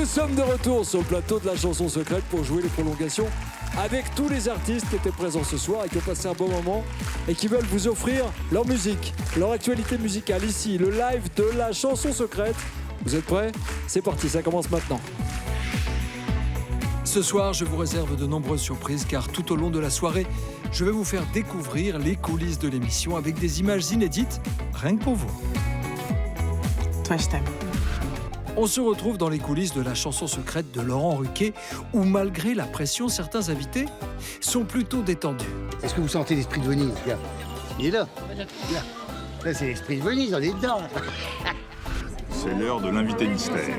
Nous sommes de retour sur le plateau de la chanson secrète pour jouer les prolongations avec tous les artistes qui étaient présents ce soir et qui ont passé un bon moment et qui veulent vous offrir leur musique, leur actualité musicale ici, le live de la chanson secrète. Vous êtes prêts ? C'est parti, ça commence maintenant. Ce soir, je vous réserve de nombreuses surprises car tout au long de la soirée, je vais vous faire découvrir les coulisses de l'émission avec des images inédites, rien que pour vous. Toi, je t'aime. On se retrouve dans les coulisses de la chanson secrète de Laurent Ruquier, où malgré la pression, certains invités sont plutôt détendus. Est-ce que vous sentez l'esprit de Venise ? Regarde. Il est là. Là, c'est l'esprit de Venise, on est dedans. C'est l'heure de l'invité mystère.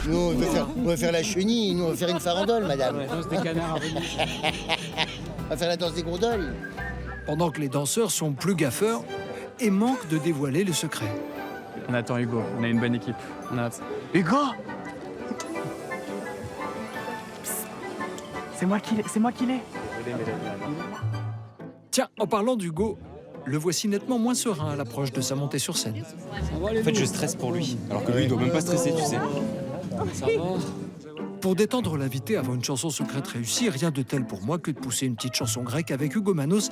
Nous, on va faire la chenille, nous, on va faire une farandole, madame. La danse des canards à Venise. On va faire la danse des gondoles. Pendant que les danseurs sont plus gaffeurs et manquent de dévoiler le secret. On attend Hugo, on a une bonne équipe. On a hâte. Hugo ! C'est moi qui l'ai. Tiens, en parlant d'Hugo, le voici nettement moins serein à l'approche de sa montée sur scène. En fait, je stresse pour lui, alors que lui, il doit même pas stresser, tu sais. Pour détendre l'invité avant une chanson secrète réussie, rien de tel pour moi que de pousser une petite chanson grecque avec Hugo Manos,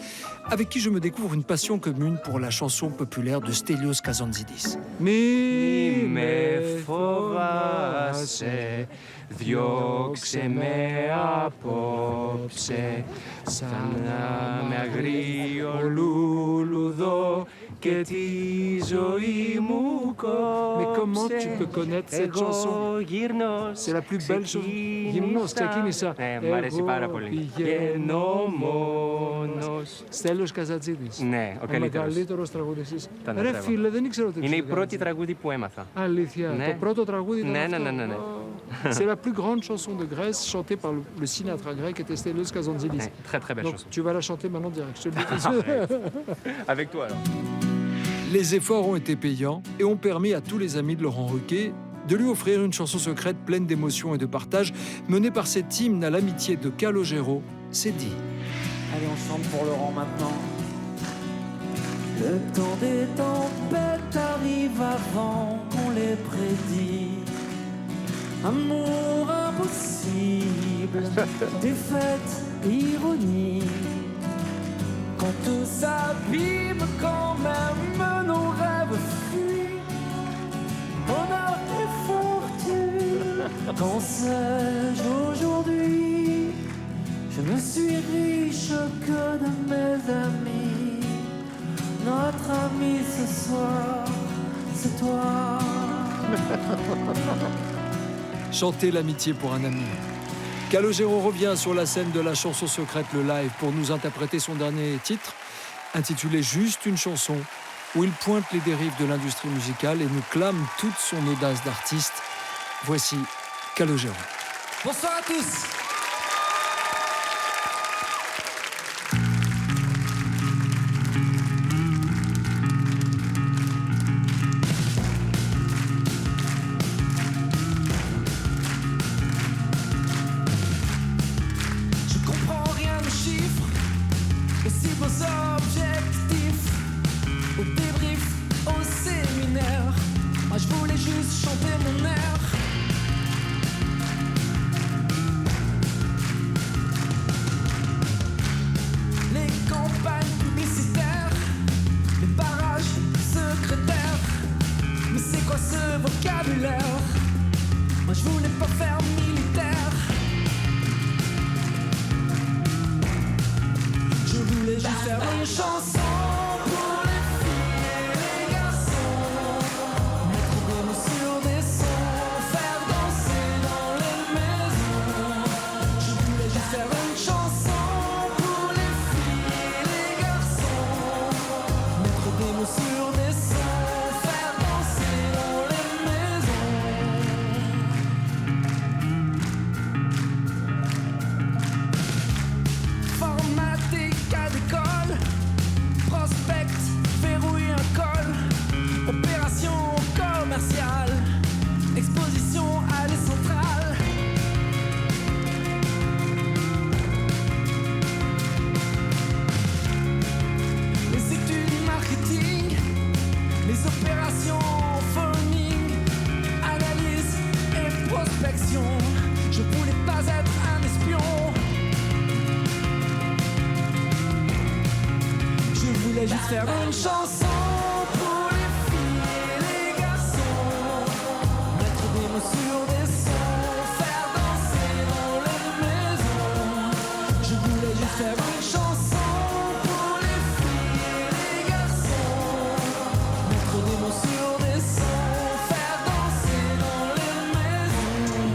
avec qui je me découvre une passion commune pour la chanson populaire de Stelios Kazantzidis. Μη με φοβάσαι, διώξε με απόψε, σαν να με αγρίο λουλουδό και τη ζωή μου κόψε. Mais comment tu peux connaître cette chanson? Εγώ γύρνος, C'est la plus belle chanson. Γυμνός, ξεκίνησα. Ναι, μου αρέσει πάρα πολύ. Πηγαίνω μόνος. Στέλιος Καζαντζίδης. Ναι, ο Ο καλύτερος. μεγαλύτερος τραγουδιστής. Τον Ρε αστρεύω. φίλε, δεν ήξερα ότι Είναι η ξέρεις πρώτη Καζαντζίδη. τραγούδι που έμαθα. Αλήθεια. Ναι. Το πρώτο τραγούδι ήταν Ναι, αυτό. ναι, ναι, ναι. Oh. C'est la plus grande chanson de Grèce chantée par le Sinatra grec était Stelios Kazantzidis. Ouais, très très belle Donc chanson. tu vas la chanter maintenant direct. Je te le dis tout de suite. Avec toi alors. Les efforts ont été payants et ont permis à tous les amis de Laurent Ruquier de lui offrir une chanson secrète pleine d'émotion et de partage, menée par cet hymne à l'amitié de Calogero, C'est dit. Allez, on chante pour Laurent maintenant. Le temps des tempêtes arrive avant qu'on les prédit. Amour impossible, défaite, ironie. Quand tout s'abîme, quand même nos rêves fuient. Bonheur et fortune, quand sais-je aujourd'hui? Je ne suis riche que de mes amis. Notre ami ce soir, c'est toi. Chanter l'amitié pour un ami. Calogero revient sur la scène de la chanson secrète, le live, pour nous interpréter son dernier titre, intitulé Juste une chanson, où il pointe les dérives de l'industrie musicale et nous clame toute son audace d'artiste. Voici Calogero. Bonsoir à tous. Moi je voulais pas faire militaire. Je voulais juste faire une chanson pour les filles et les garçons. Mettre des mots sur des sons, faire danser dans les maisons. Je voulais juste faire une chanson pour les filles et les garçons. Mettre des mots sur des sons, faire danser dans les maisons. Formatique à l'école, prospect, verrouille un col, opération commerciale, exposition allée centrale. Les études marketing, les opérations phoning, analyse et prospection. passion. Je voulais pas être un espion. Je voulais juste faire une chanson pour les filles et les garçons. Mettre des mots sur des sons, faire danser dans les maisons. Je voulais juste faire une chanson pour les filles et les garçons. Mettre des mots sur des sons, faire danser dans les maisons.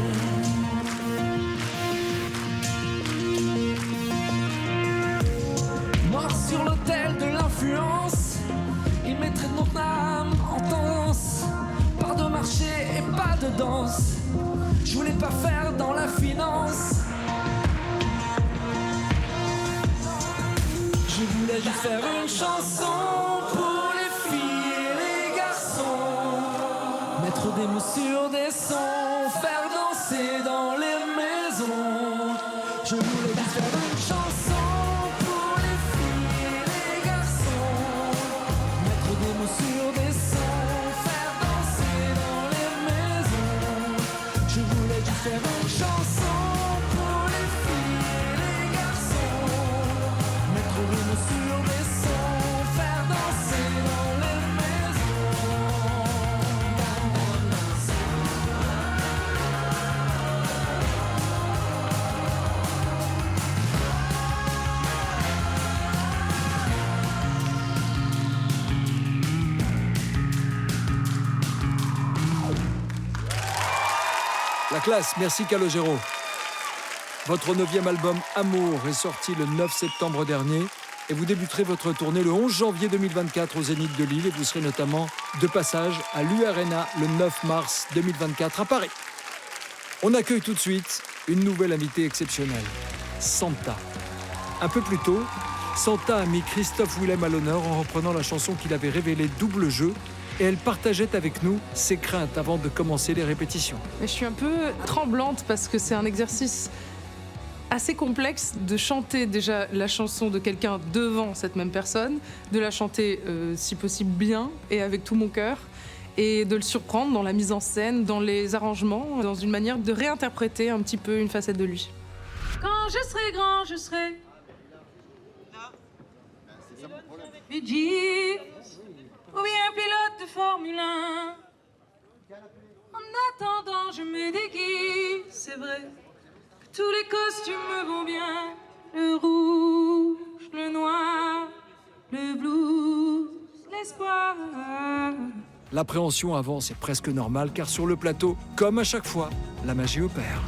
Mort sur l'autel de l'influence, ils mettraient notre âme en tendance. Pas de marché et pas de danse. Je voulais pas faire dans la finance. Je voulais juste faire une chanson pour les filles et les garçons. Mettre des mots sur des sons, faire danser dans les maisons. Je voulais juste faire une chanson pour les filles et les garçons. Mettre des mots sur des sons, faire danser dans les maisons. Je voulais juste faire une chanson pour les filles et les garçons. Mettre des mots sur des sons, faire danser dans les La classe, merci Calogero. Votre 9e album Amour est sorti le 9 septembre dernier et vous débuterez votre tournée le 11 janvier 2024 au Zénith de Lille et vous serez notamment de passage à l'U-Arena le 9 mars 2024 à Paris. On accueille tout de suite une nouvelle invitée exceptionnelle, Santa. Un peu plus tôt, Santa a mis Christophe Willem à l'honneur en reprenant la chanson qu'il avait révélée Double Jeu et elle partageait avec nous ses craintes avant de commencer les répétitions. Je suis un peu tremblante parce que c'est un exercice assez complexe de chanter déjà la chanson de quelqu'un devant cette même personne, de la chanter si possible bien et avec tout mon cœur, et de le surprendre dans la mise en scène, dans les arrangements, dans une manière de réinterpréter un petit peu une facette de lui. Quand je serai grand, je serai PG ou bien pilote de Formule 1. En attendant, je me déguise, c'est vrai que tous les costumes me vont bien. Le rouge, le noir, le blues, l'espoir. L'appréhension avance est presque normale car sur le plateau, comme à chaque fois, la magie opère.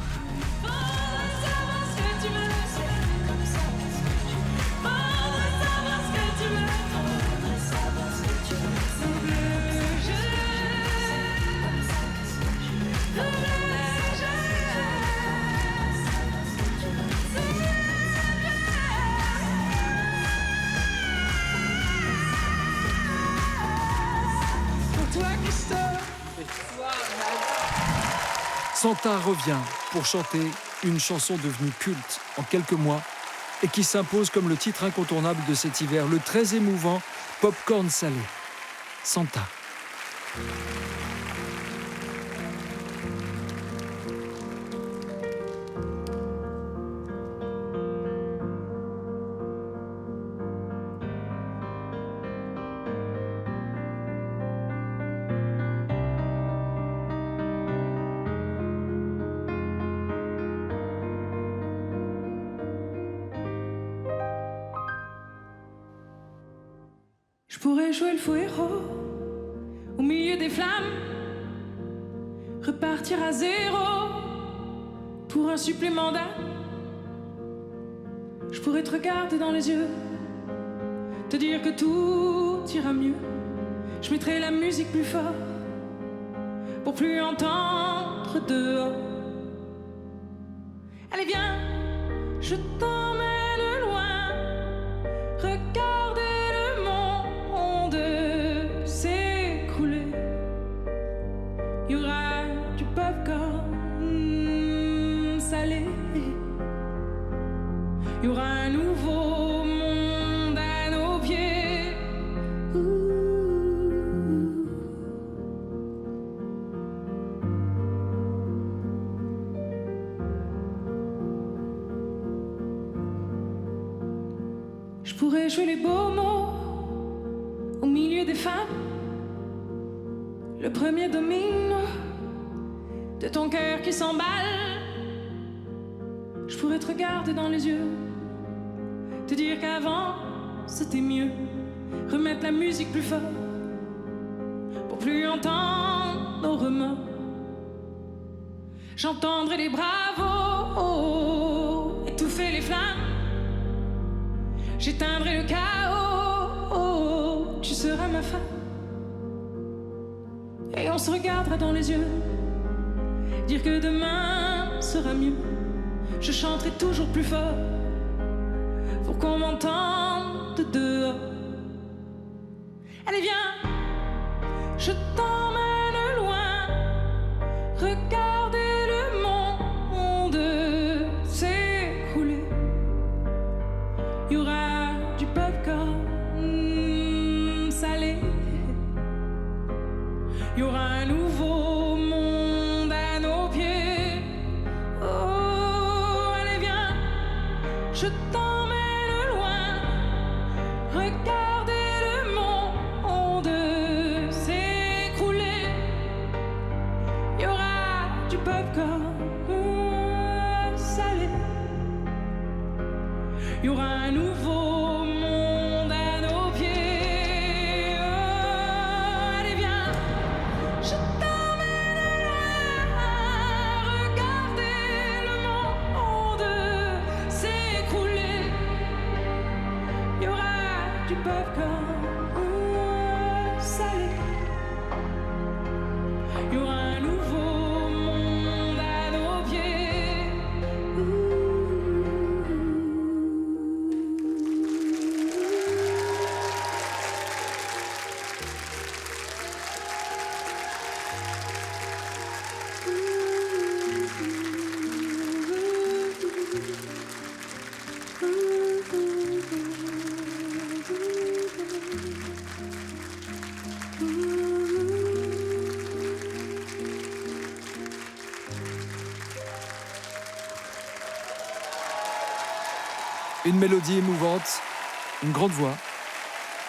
Santa revient pour chanter une chanson devenue culte en quelques mois et qui s'impose comme le titre incontournable de cet hiver, le très émouvant Popcorn salé. Santa. Je pourrais jouer le faux héros au milieu des flammes, repartir à zéro pour un supplément d'âme. Je pourrais te regarder dans les yeux, te dire que tout ira mieux. Je mettrai la musique plus fort pour plus entendre dehors. Allez viens, je t'emmène loin, regarder le monde s'écrouler. Il y aura du popcorn salé, il y aura un nouveau monde à nos pieds. pourrais jouer les beaux mots au milieu des femmes. Le premier domino de ton cœur qui s'emballe. Je pourrais te regarder dans les yeux, te dire qu'avant c'était mieux. Remettre la musique plus fort pour plus entendre nos remords. J'entendrai les bravos étouffer les flammes. J'éteindrai le chaos. Tu seras ma femme. Et on se regardera dans les yeux, dire que demain sera mieux. Je chanterai toujours plus fort pour qu'on m'entende dehors. Allez viens, je t'emmène loin. Regardez le monde s'écrouler. Il y aura du popcorn salé. Il y aura un nouveau monde à nos pieds. Oh, allez viens, je t'emmène loin. Regardez le monde s'écrouler. Il y aura du popcorn salé. Il y aura un nouveau monde à nos pieds. Oh, allez viens, je t'emmène loin. Regardez le monde s'écrouler. Il y aura du popcorn salé. Il y aura un nouveau monde à nos pieds. Une mélodie émouvante, une grande voix,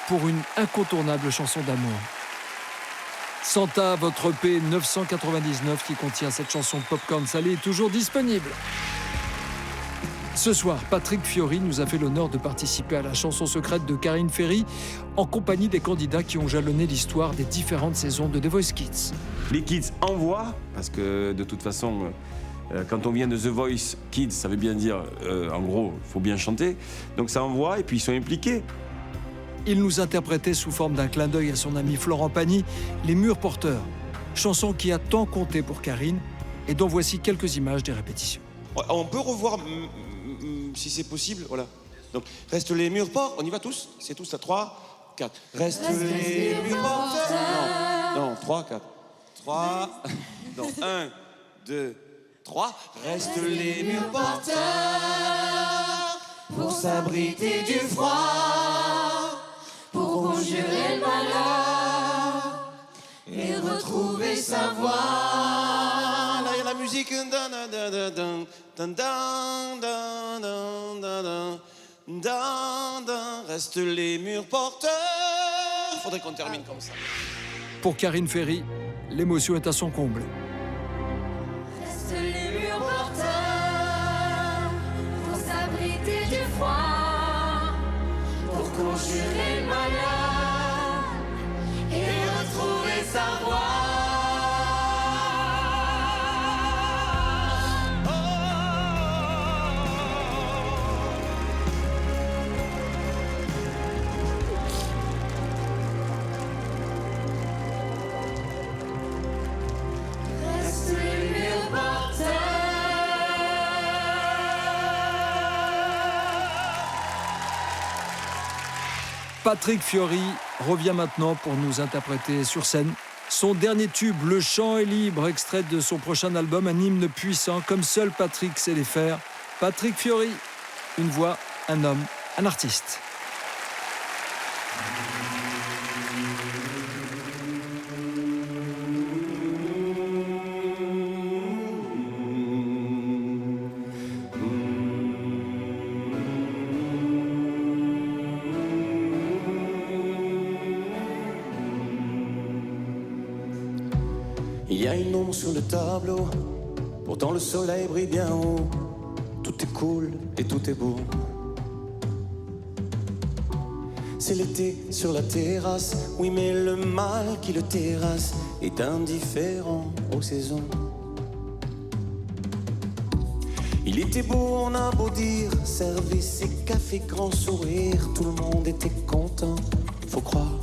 pour une incontournable chanson d'amour. Santa, votre EP 999 qui contient cette chanson Popcorn Salé est toujours disponible. Ce soir, Patrick Fiori nous a fait l'honneur de participer à la chanson secrète de Karine Ferry en compagnie des candidats qui ont jalonné l'histoire des différentes saisons de The Voice Kids. Les kids envoient, parce que de toute façon, quand on vient de The Voice Kids, ça veut bien dire, en gros, il faut bien chanter. Donc ça envoie et puis ils sont impliqués. Il nous interprétait sous forme d'un clin d'œil à son ami Florent Pagny, Les Murs Porteurs, chanson qui a tant compté pour Karine et dont voici quelques images des répétitions. On peut revoir, si c'est possible, voilà. Donc, reste les murs porteurs, on y va tous. C'est tous à 3, 4. Reste les murs porteurs. Non, 3, 4. 3, non, 1, 2, 3. Reste les murs porteurs pour s'abriter du froid, pour conjurer le malheur et retrouver sa voix. Là, il y a la musique. Reste les murs porteurs. Faudrait qu'on termine comme ça. Pour Karine Ferry, l'émotion est à son comble. Reste les murs porteurs pour s'abriter du froid, pour conjurer le malheur et retrouver sa voix. Reste les murs porteurs. Patrick Fiori revient maintenant pour nous interpréter sur scène son dernier tube, Le chant est libre, extrait de son prochain album, un hymne puissant comme seul Patrick sait les faire. Patrick Fiori, une voix, un homme, un artiste. Il y a une ombre sur le tableau, pourtant le soleil brille bien haut. Tout est cool et tout est beau. C'est l'été sur la terrasse, oui mais le mal qui le terrasse est indifférent aux saisons. Il était beau, on a beau dire, service et café, grand sourire, tout le monde était content, faut croire.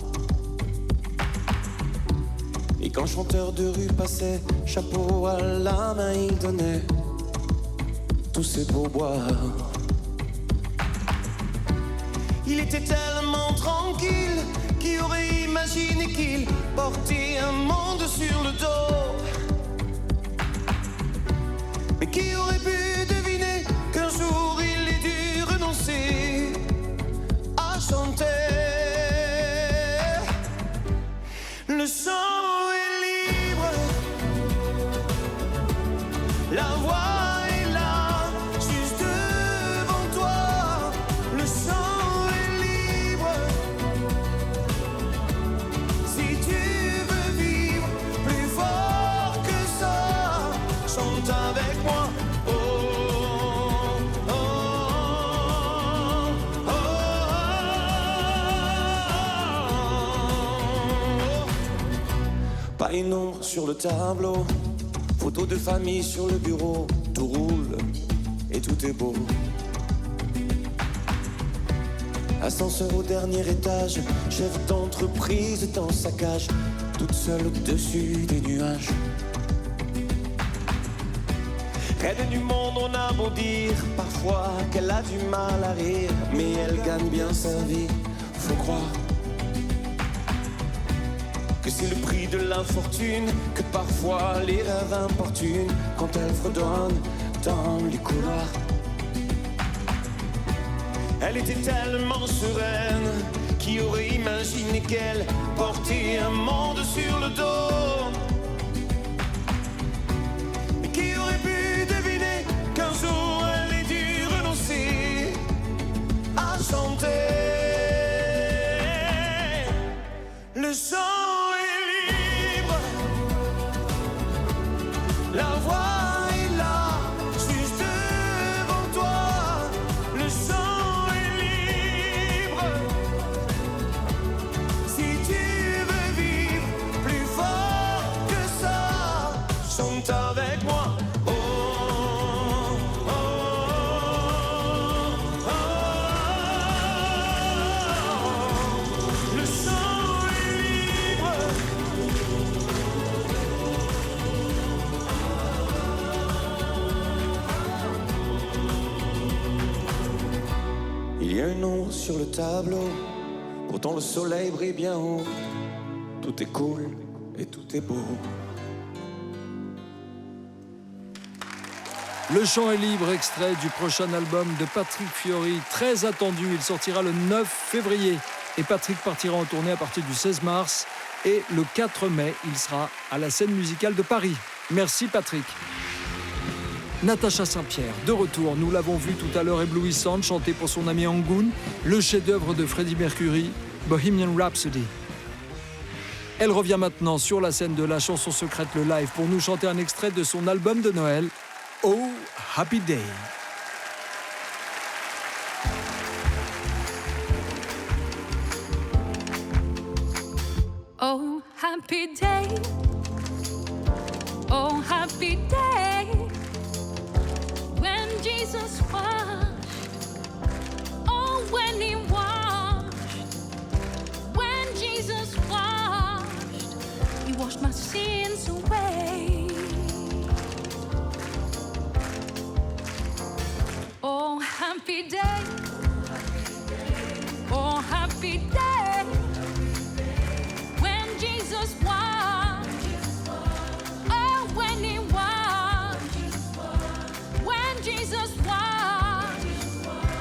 Et quand chanteur de rue passait, chapeau à la main il donnait tous ses pourboires. Il était tellement tranquille, qui aurait imaginé qu'il portait un monde sur le dos. Mais qui aurait pu deviner qu'un jour il ait dû renoncer à chanter. Le chant est libre, la voix est là, juste devant toi. Le chant est libre, si tu veux vivre plus fort que ça, chante avec moi. Oh, oh, oh, oh. Pas une ombre sur le tableau, photo de famille sur le bureau, tout roule et tout est beau. Ascenseur au dernier étage, chef d'entreprise dans sa cage, toute seule au-dessus des nuages. Reine du monde, on a beau dire parfois qu'elle a du mal à rire, mais elle gagne bien sa vie, faut croire que c'est le prix de l'infortune, que parfois les rêves importunent quand elle fredonne dans les couloirs. Elle était tellement sereine, qui aurait imaginé qu'elle portait un monde sur le dos. Et qui aurait pu deviner qu'un jour elle ait dû renoncer à chanter. Le chant est libre, la voix est là, juste devant toi. Le chant est libre, si tu veux vivre plus fort que ça, chante avec moi. Oh, oh, oh, oh. Le chant est libre. Il y a une ombre sur le tableau, pourtant le soleil brille bien haut. Tout est cool et tout est beau. Le chant est libre, extrait du prochain album de Patrick Fiori, très attendu. Il sortira le 9 février et Patrick partira en tournée à partir du 16 mars. Et le 4 mai, il sera à la scène musicale de Paris. Merci Patrick. Natacha Saint-Pierre, de retour. Nous l'avons vu tout à l'heure éblouissante, chanter pour son ami Angoun, le chef-d'œuvre de Freddie Mercury, Bohemian Rhapsody. Elle revient maintenant sur la scène de la chanson secrète, le live, pour nous chanter un extrait de son album de Noël, Oh Happy Day. Oh, happy day. Oh, happy day. When Jesus washed. Oh, when he washed. When Jesus washed. He washed my sins away. Oh, happy day. Oh, happy day. When Jesus washed. Oh, when he washed. When Jesus washed.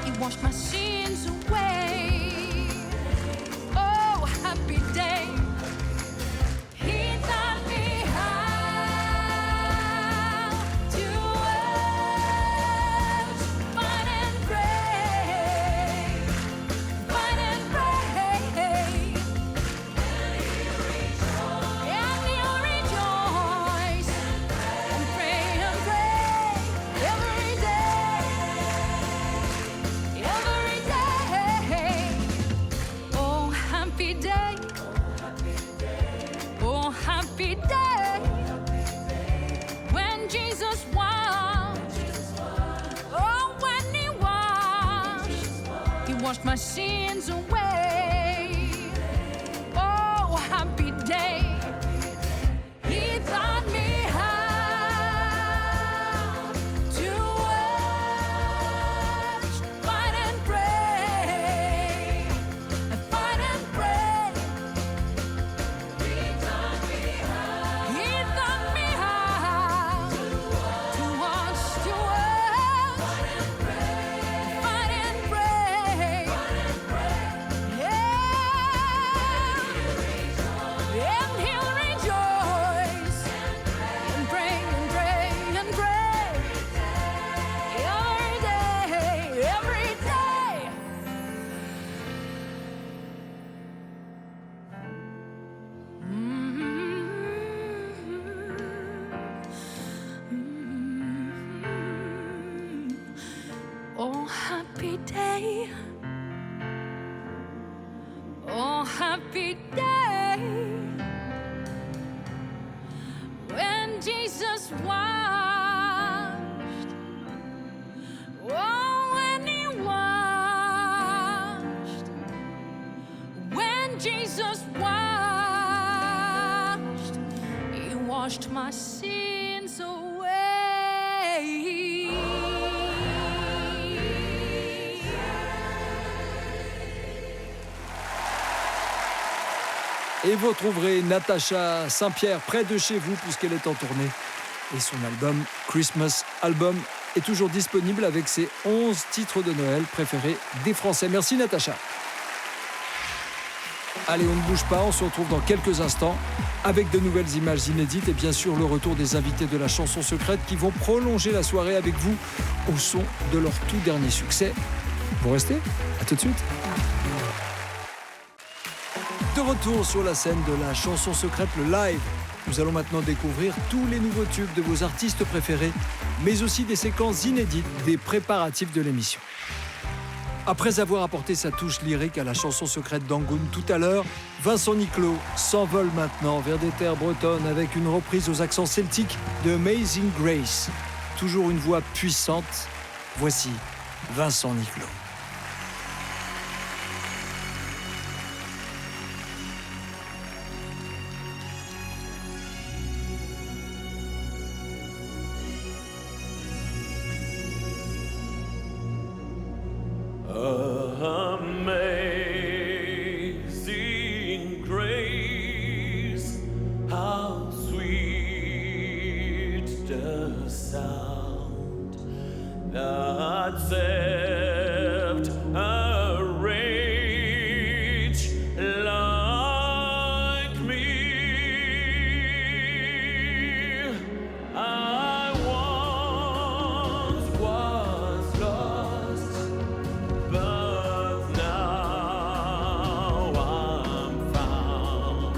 He washed my sins away. Oh, happy day. He taught me how to fight and pray. Fight and pray. And he'll rejoice. washed my sins away. Oh, happy day. He taught me how to watch, fight and pray, fight and pray. He taught me how. He taught me how to watch, fight and pray, fight and pray. Yeah, and he'll rejoice and pray and pray and pray every day, every day. Oh, happy day. Oh, happy day. When Jesus washed. Oh, when he washed. When Jesus washed. He washed my sins away. Et vous retrouverez Natacha Saint-Pierre près de chez vous puisqu'elle est en tournée. Et son album Christmas Album est toujours disponible avec ses 11 titres de Noël préférés des Français. Merci Natacha. Allez, on ne bouge pas, on se retrouve dans quelques instants avec de nouvelles images inédites et bien sûr le retour des invités de la chanson secrète qui vont prolonger la soirée avec vous au son de leur tout dernier succès. Vous restez ? À tout de suite. De retour sur la scène de la chanson secrète, le live. Nous allons maintenant découvrir tous les nouveaux tubes de vos artistes préférés, mais aussi des séquences inédites des préparatifs de l'émission. Après avoir apporté sa touche lyrique à la chanson secrète d'Angoune tout à l'heure, Vincent Niclot s'envole maintenant vers des terres bretonnes avec une reprise aux accents celtiques de Amazing Grace. Toujours une voix puissante. Voici Vincent Niclot. Amazing grace, how sweet the sound that saved a wretch like me. I once was lost, but now I'm found.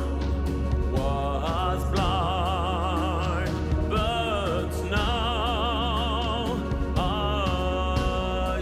Was blind, but now I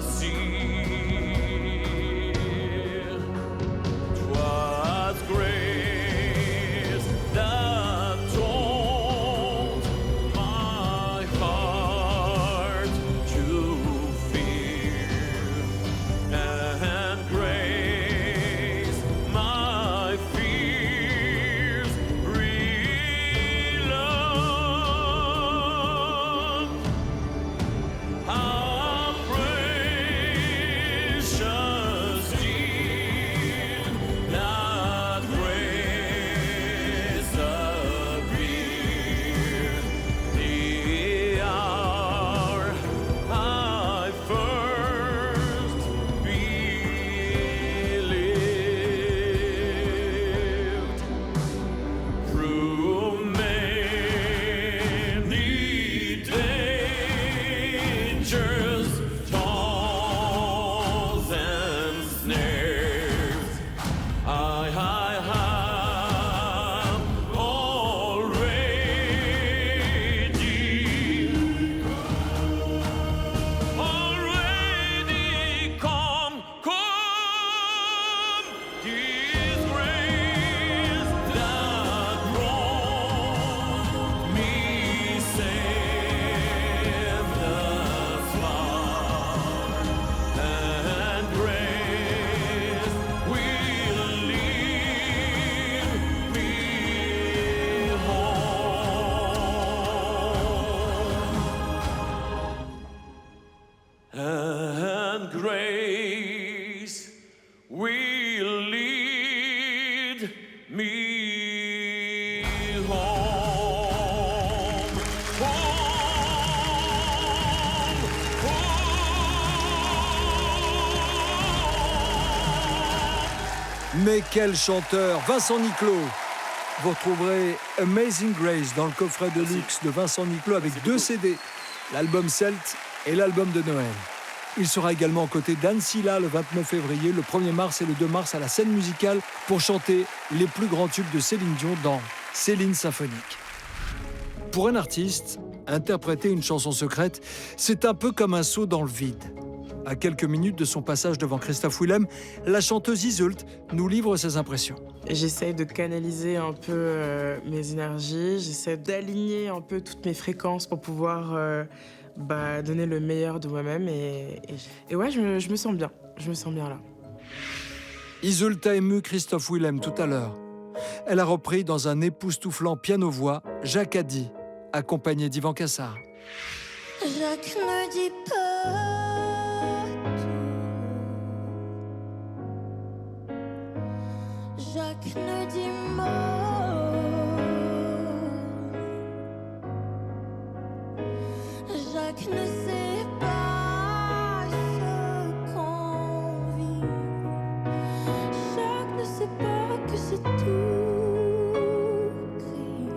Mais quel chanteur, Vincent Niclot. Vous retrouverez Amazing Grace dans le coffret de luxe de Vincent Niclot avec 2 CD, l'album Celt et l'album de Noël. Il sera également aux côtés d'Anne Silla le 29 février, le 1er mars et le 2 mars à la scène musicale pour chanter les plus grands tubes de Céline Dion dans Céline Symphonique. Pour un artiste, interpréter une chanson secrète, c'est un peu comme un saut dans le vide. À quelques minutes de son passage devant Christophe Willem, la chanteuse Iseult nous livre ses impressions. J'essaye de canaliser un peu mes énergies, j'essaie d'aligner un peu toutes mes fréquences pour pouvoir donner le meilleur de moi-même. Et ouais, je me sens bien. Je me sens bien là. Iseult a ému Christophe Willem tout à l'heure. Elle a repris dans un époustouflant piano-voix Jacques Haddy, accompagné d'Yvan Cassard. Jacques ne dit pas tout. Jacques ne dit mot. Jacques ne sait pas ce qu'on vit. Jacques ne sait pas que c'est tout gris.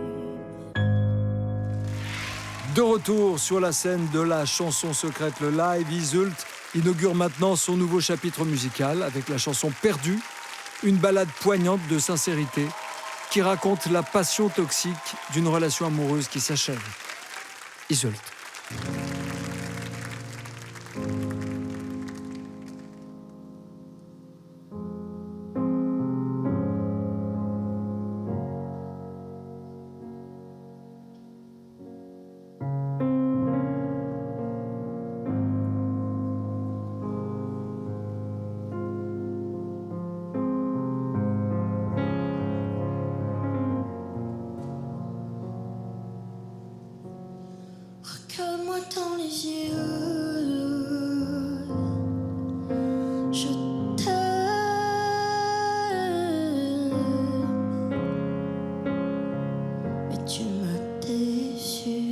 De retour sur la scène de la chanson secrète, le live, Iseult inaugure maintenant son nouveau chapitre musical avec la chanson Perdue, une ballade poignante de sincérité qui raconte la passion toxique d'une relation amoureuse qui s'achève. Iseult. Regarde-moi dans les yeux, je t'aime, mais tu m'as déçu.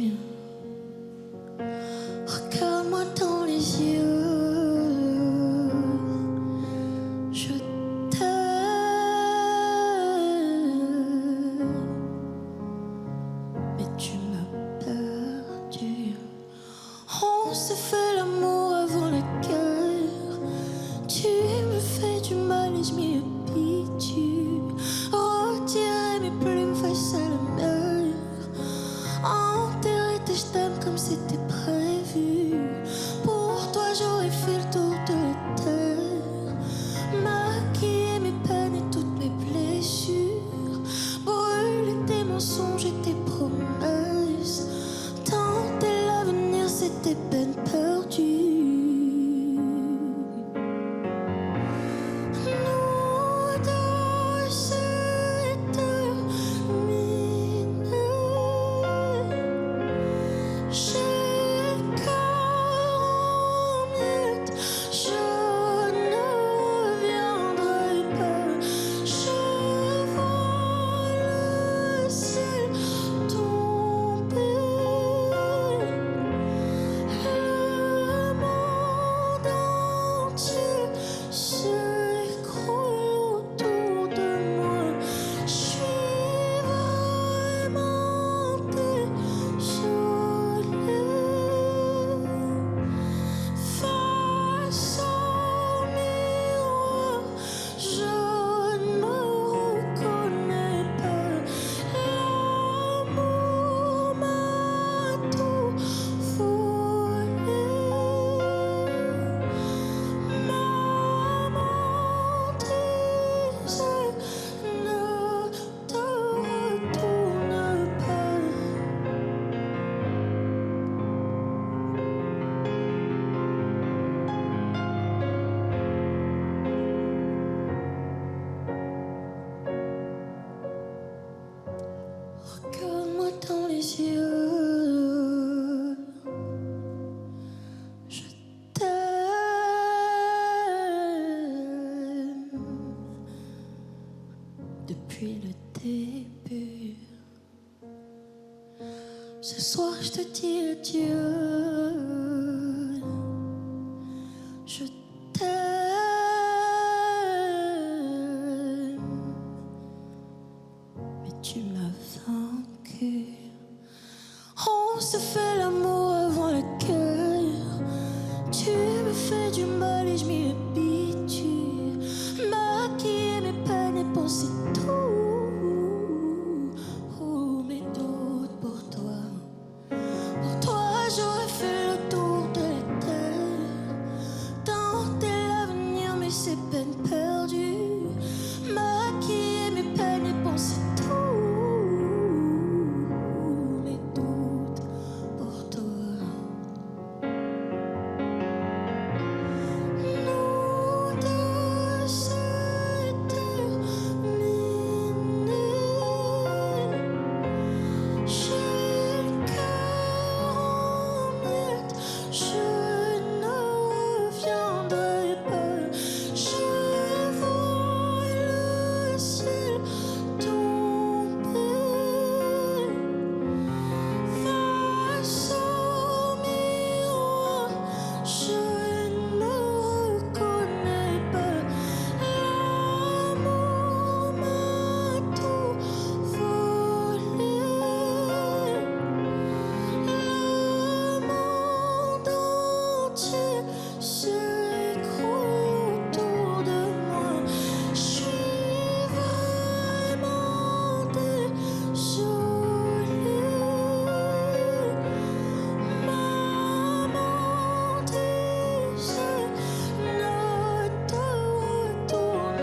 Regarde-moi dans les yeux, je t'aime, mais tu m'as perdu. On s'est fait l'amour avant la guerre. Tu me fais du mal et je m'y habitue. Retirer mes plumes face à la mer. Enterrer tes je t'aime comme c'était prévu. Pour toi j'aurais fait le tour de la terre. Maquiller mes peines et toutes mes blessures. Brûler tes mensonges et tes promesses. Tenter l'avenir, c'était peine perdue. Nous deux, c'est terminé. J'ai le cœur en miettes. Je ne reviendrai pas. Je vois le ciel tomber. Le monde entier s'écroule autour de moi. Je suis vraiment désolée. Face au miroir, je ne me reconnais pas. L'amour m'a tout volé. Maman disait ne te retourne pas. Regarde-moi dans les yeux, je t'aime depuis le début. Ce soir je te dis adieu, je t'aime. On se fait l'amour avant la guerre. Tu me fais du mal et je m'y habitue. Maquiller mes peines et penser tout. Oh, mais d'autres pour toi. Pour toi, j'aurais fait le tour de la terre. Tenter l'avenir, mais c'est peine perdue. Maquiller mes peines et penser tout. Mais d'autres pour toi. Nous deux, c'est terminé. J'ai le cœur en miettes. Je ne reviendrai pas. Je vois le ciel tomber. Face au miroir, je ne reconnais pas. L'amour m'a tout volé. Le monde entier s'écroule autour de moi. Je suis vraiment désolée. Maman disait ne te retourne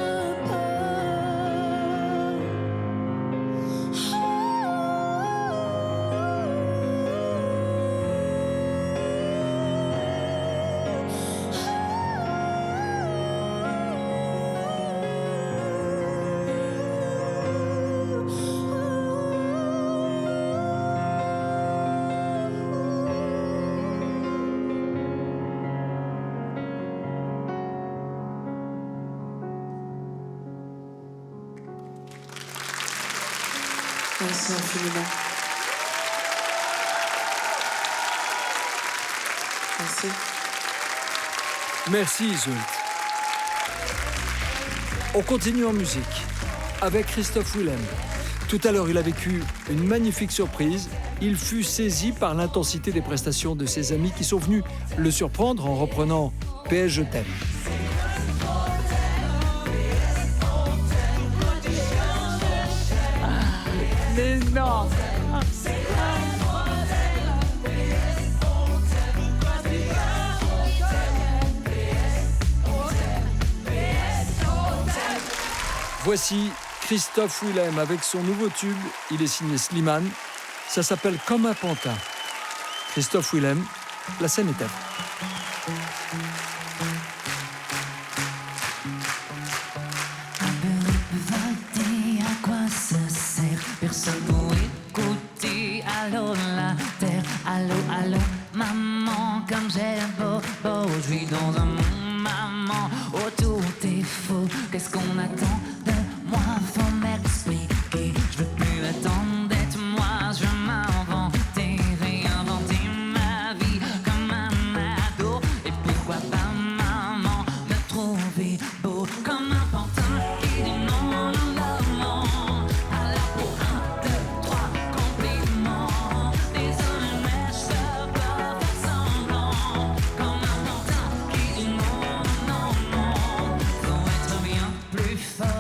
Merci infiniment. Merci. Merci Zult. On continue en musique avec Christophe Willem. Tout à l'heure, il a vécu une magnifique surprise. Il fut saisi par l'intensité des prestations de ses amis qui sont venus le surprendre en reprenant PS Je t'aime. Mais non. Voici Christophe Willem avec son nouveau tube. Il est signé Slimane. Ça s'appelle Comme un pantin. Christophe Willem, la scène est à vous. À quoi ça sert? Personne pour écouter. Allô la terre, allô, allô, maman, comme j'ai beau, je vis dans un monde, maman, oh tout est faux, qu'est-ce qu'on attend de moi? Faut m'expliquer, je veux plus attendre d'être moi, je veux m'inventer, réinventer ma vie comme un ado, et pourquoi pas maman, me trouver beau comme un pantin qui dit non, non, non, non. Plus fort.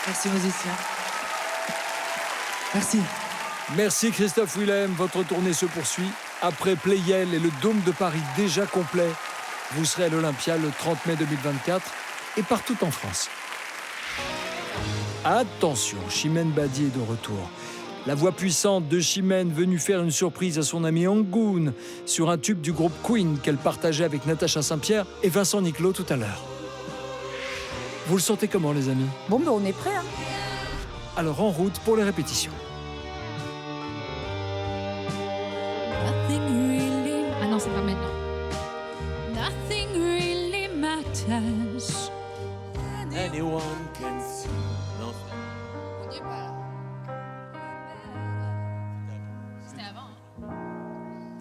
Merci musiciens. Merci. Merci Christophe Willem, votre tournée se poursuit. Après Playel et le Dôme de Paris déjà complet, vous serez à l'Olympia le 30 mai 2024 et partout en France. Attention, Chimène Badi est de retour. La voix puissante de Chimène venue faire une surprise à son ami Angoun sur un tube du groupe Queen qu'elle partageait avec Natacha Saint-Pierre et Vincent Niclot tout à l'heure. Vous le sentez comment les amis? Bon, ben on est prêts. Hein. Alors en route pour les répétitions. Nothing really... Ah non, c'est pas maintenant. Nothing really matters. Anyone can see. Non. On n'y est pas là. C'était avant. Hein.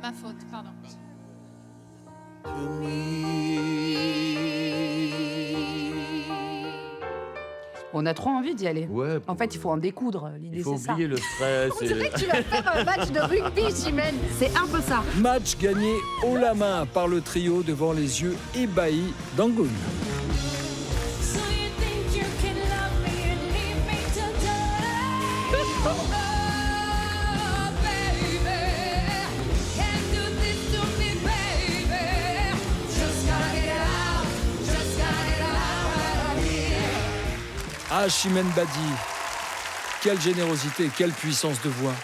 Ma faute, pardon. On a trop envie d'y aller. Ouais. En fait, il faut en découdre. Il L'idée, faut c'est ça. oublier le stress. On dirait que tu vas faire un match de rugby, Chimène. C'est un peu ça. Match gagné haut la main par le trio devant les yeux ébahis d'Angoun. So you think you can love me and leave me to die? Oh, baby, can't do this to me, baby. Just gotta get out right here. Ah, Chimène Badi, quelle générosité, quelle puissance de voix.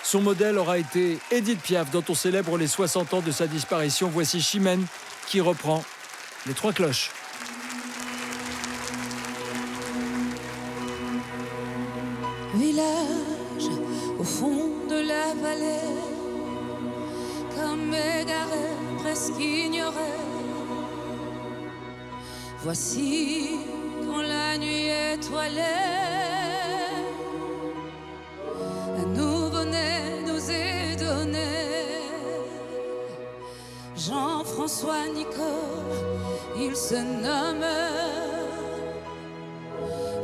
Son modèle aura été Édith Piaf, dont on célèbre les 60 ans de sa disparition. Voici Chimène qui reprend les trois cloches. Village au fond de la vallée, comme égaré, presque ignoré. Voici quand la nuit étoilée, un nouveau-né nous est donné. Jean-François Nicole, il se nomme.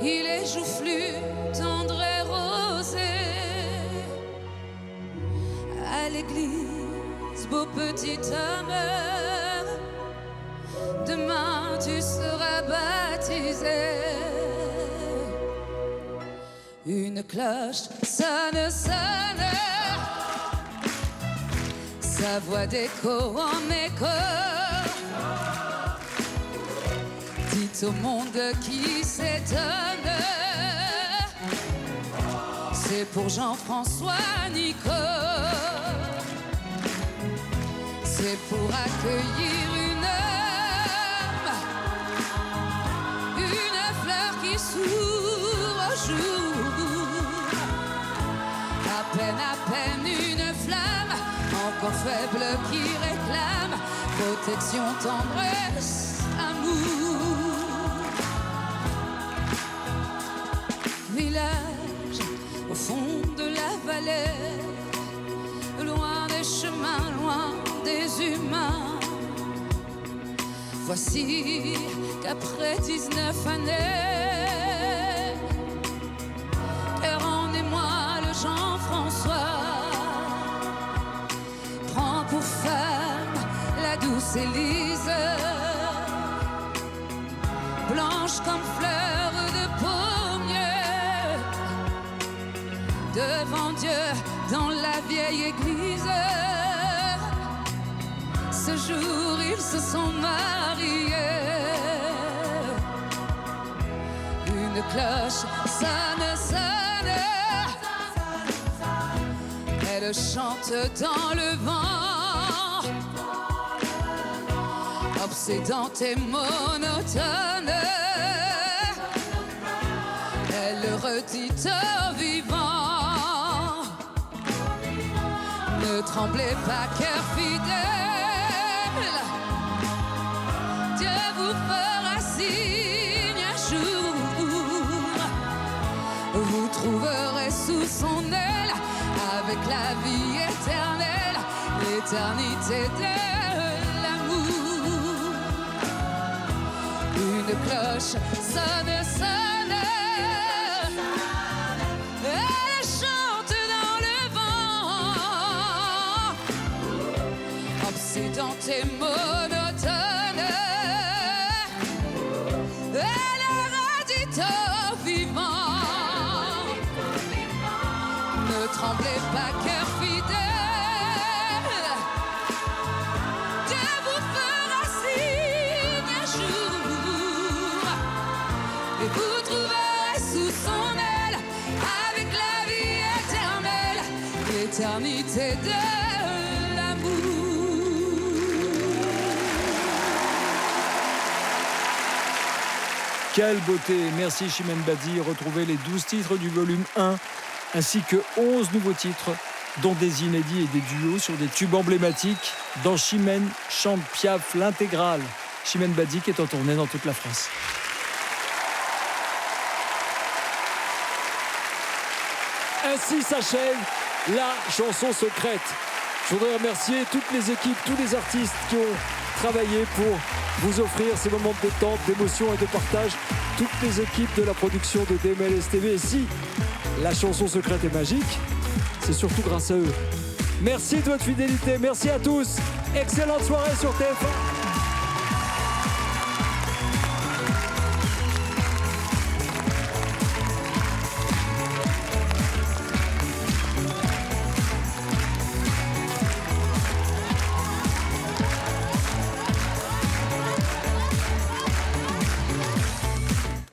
Il est joufflu, tendre et rosé. À l'église, beau petit homme, demain tu seras baptisé. Une cloche sonne, sonne, sa voix d'écho en écho. Dites au monde qui s'étonne, c'est pour Jean-François Nicole. C'est pour accueillir une fleur qui s'ouvre au jour. À peine une flamme, encore faible qui réclame protection, tendresse, amour. Village au fond de la vallée, loin des chemins, loin des humains. Voici qu'après 19 années, rendez-moi le Jean-François, prends pour femme la douce Élise, blanche comme fleur de pommier, devant Dieu dans la vieille église. Ce jour ils se sont mariés. Une cloche sonne, sonne, elle chante dans le vent, obsédante et monotone. Elle redit aux vivants, ne tremblez pas, cœur fidèle, Dieu vous fera signe un jour. Vous trouverez sous son aile, avec la vie éternelle, l'éternité de l'amour. Une cloche sonne, sonne, elle chante dans le vent, obsédante et monotone. Elle l'immensité de l'amour. Quelle beauté! Merci Chimène Badi. Retrouvez les 12 titres du volume 1 ainsi que 11 nouveaux titres dont des inédits et des duos sur des tubes emblématiques dans Chimène chante Piaf l'intégrale. Chimène Badi qui est en tournée dans toute la France. Ainsi s'achève la chanson secrète. Je voudrais remercier toutes les équipes, tous les artistes qui ont travaillé pour vous offrir ces moments de détente, d'émotion et de partage. Toutes les équipes de la production de DMLS TV. Et si la chanson secrète est magique, c'est surtout grâce à eux. Merci de votre fidélité, merci à tous. Excellente soirée sur TF1.